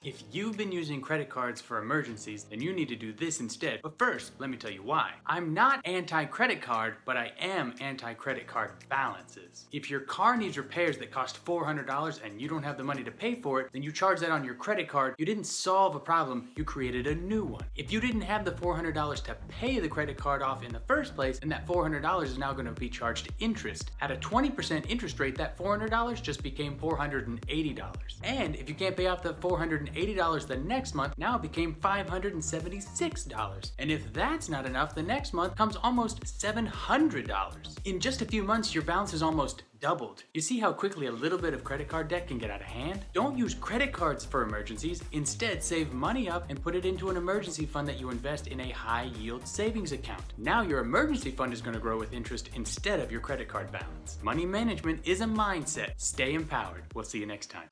If you've been using credit cards for emergencies, then you need to do this instead. But first, let me tell you why. I'm not anti-credit card, but I am anti-credit card balances. If your car needs repairs that cost $400 and you don't have the money to pay for it, then you charge that on your credit card. You didn't solve a problem, you created a new one. If you didn't have the $400 to pay the credit card off in the first place, then that $400 is now going to be charged interest. At a 20% interest rate, that $400 just became $480. And if you can't pay off the $480 the next month, now it became $576. And if that's not enough, the next month comes almost $700. In just a few months, your balance is almost doubled. You see how quickly a little bit of credit card debt can get out of hand? Don't use credit cards for emergencies. Instead, save money up and put it into an emergency fund that you invest in a high-yield savings account. Now your emergency fund is going to grow with interest instead of your credit card balance. Money management is a mindset. Stay empowered. We'll see you next time.